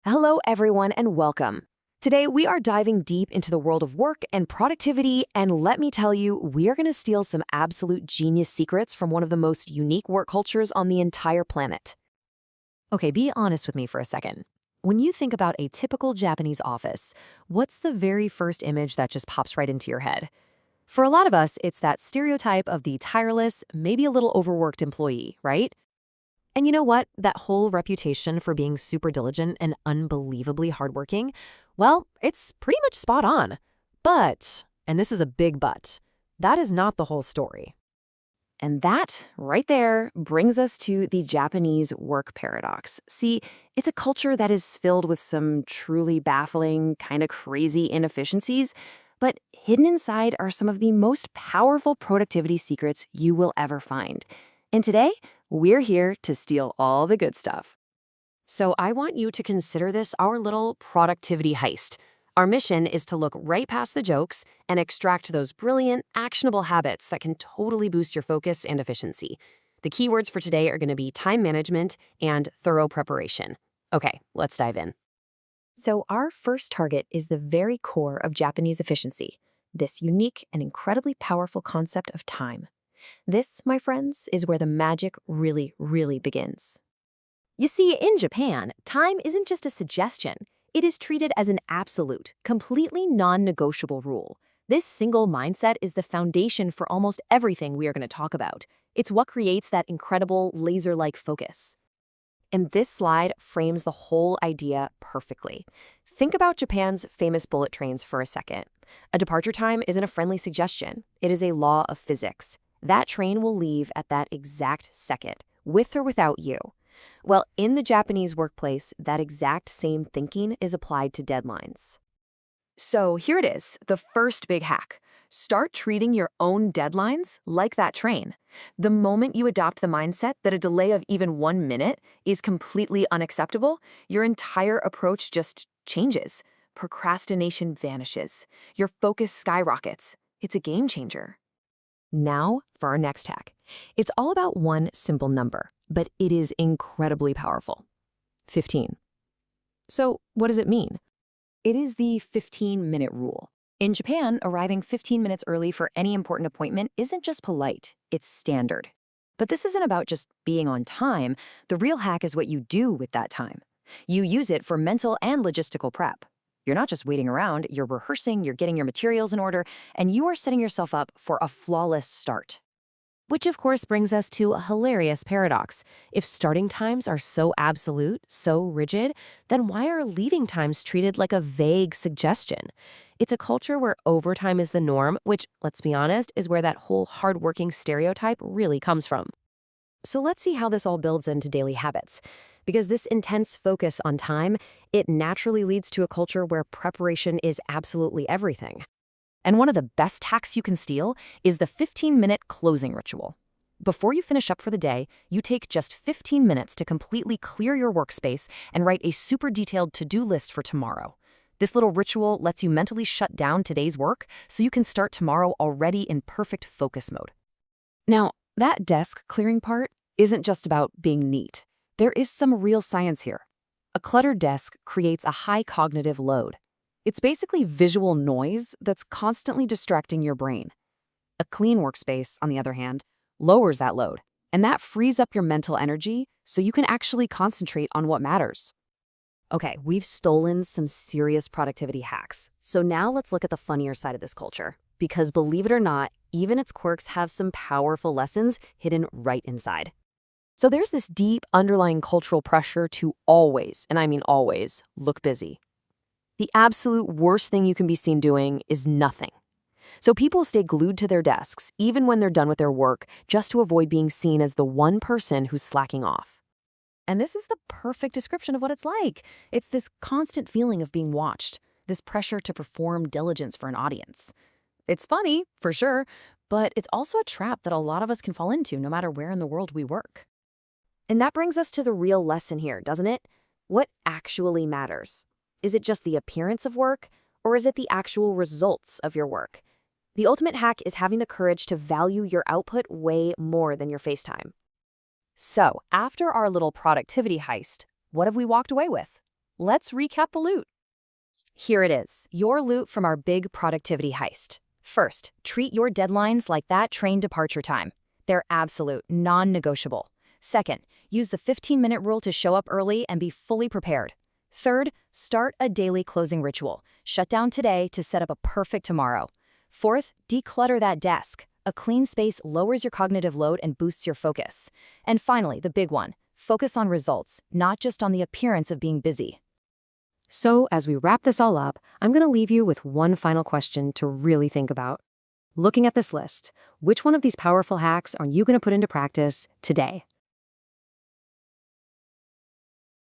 Hello, everyone, and welcome. Today, we are diving deep into the world of work and productivity, and let me tell you, we are going to steal some absolute genius secrets from one of the most unique work cultures on the entire planet. Okay, be honest with me for a second. When you think about a typical Japanese office, what's the very first image that just pops right into your head? For a lot of us, it's that stereotype of the tireless, maybe a little overworked employee, right? And you know what? That whole reputation for being super diligent and unbelievably hardworking, well, it's pretty much spot on. But, and this is a big but, that is not the whole story. And that, right there, brings us to the Japanese work paradox. See, it's a culture that is filled with some truly baffling, kind of crazy inefficiencies, but hidden inside are some of the most powerful productivity secrets you will ever find. And today, we're here to steal all the good stuff. So I want you to consider this our little productivity heist. Our mission is to look right past the jokes and extract those brilliant, actionable habits that can totally boost your focus and efficiency. The keywords for today are going to be time management and thorough preparation. Okay, let's dive in. So our first target is the very core of Japanese efficiency, this unique and incredibly powerful concept of time. This, my friends, is where the magic really begins. You see, in Japan, time isn't just a suggestion. It is treated as an absolute, completely non-negotiable rule. This single mindset is the foundation for almost everything we are going to talk about. It's what creates that incredible laser-like focus. And this slide frames the whole idea perfectly. Think about Japan's famous bullet trains for a second. A departure time isn't a friendly suggestion. It is a law of physics. That train will leave at that exact second, with or without you. Well, in the Japanese workplace, that exact same thinking is applied to deadlines. So here it is, the first big hack. Start treating your own deadlines like that train. The moment you adopt the mindset that a delay of even 1 minute is completely unacceptable, your entire approach just changes. Procrastination vanishes. Your focus skyrockets. It's a game changer. Now for our next hack. It's all about one simple number, but it is incredibly powerful. 15. So what does it mean? It is the 15-minute rule. In Japan, arriving 15 minutes early for any important appointment isn't just polite, it's standard. But this isn't about just being on time. The real hack is what you do with that time. You use it for mental and logistical prep. You're not just waiting around, you're rehearsing, you're getting your materials in order, and you are setting yourself up for a flawless start. Which of course brings us to a hilarious paradox. If starting times are so absolute, so rigid, then why are leaving times treated like a vague suggestion? It's a culture where overtime is the norm, which, let's be honest, is where that whole hardworking stereotype really comes from. So let's see how this all builds into daily habits. Because this intense focus on time, it naturally leads to a culture where preparation is absolutely everything. And one of the best hacks you can steal is the 15-minute closing ritual. Before you finish up for the day, you take just 15 minutes to completely clear your workspace and write a super detailed to-do list for tomorrow. This little ritual lets you mentally shut down today's work so you can start tomorrow already in perfect focus mode. Now, that desk clearing part isn't just about being neat. There is some real science here. A cluttered desk creates a high cognitive load. It's basically visual noise that's constantly distracting your brain. A clean workspace, on the other hand, lowers that load, and that frees up your mental energy so you can actually concentrate on what matters. Okay, we've stolen some serious productivity hacks, so now let's look at the funnier side of this culture. Because believe it or not, even its quirks have some powerful lessons hidden right inside. So there's this deep underlying cultural pressure to always, and I mean always, look busy. The absolute worst thing you can be seen doing is nothing. So people stay glued to their desks, even when they're done with their work, just to avoid being seen as the one person who's slacking off. And this is the perfect description of what it's like. It's this constant feeling of being watched, this pressure to perform diligence for an audience. It's funny, for sure, but it's also a trap that a lot of us can fall into no matter where in the world we work. And that brings us to the real lesson here, doesn't it? What actually matters? Is it just the appearance of work, or is it the actual results of your work? The ultimate hack is having the courage to value your output way more than your face time. So, after our little productivity heist, what have we walked away with? let's recap the loot. Here it is, your loot from our big productivity heist. First, treat your deadlines like that train departure time. They're absolute, non-negotiable. Second, use the 15-minute rule to show up early and be fully prepared. Third, start a daily closing ritual. Shut down today to set up a perfect tomorrow. Fourth, declutter that desk. A clean space lowers your cognitive load and boosts your focus. And finally, the big one, focus on results, not just on the appearance of being busy. So, as we wrap this all up, I'm going to leave you with one final question to really think about. Looking at this list, which one of these powerful hacks are you going to put into practice today?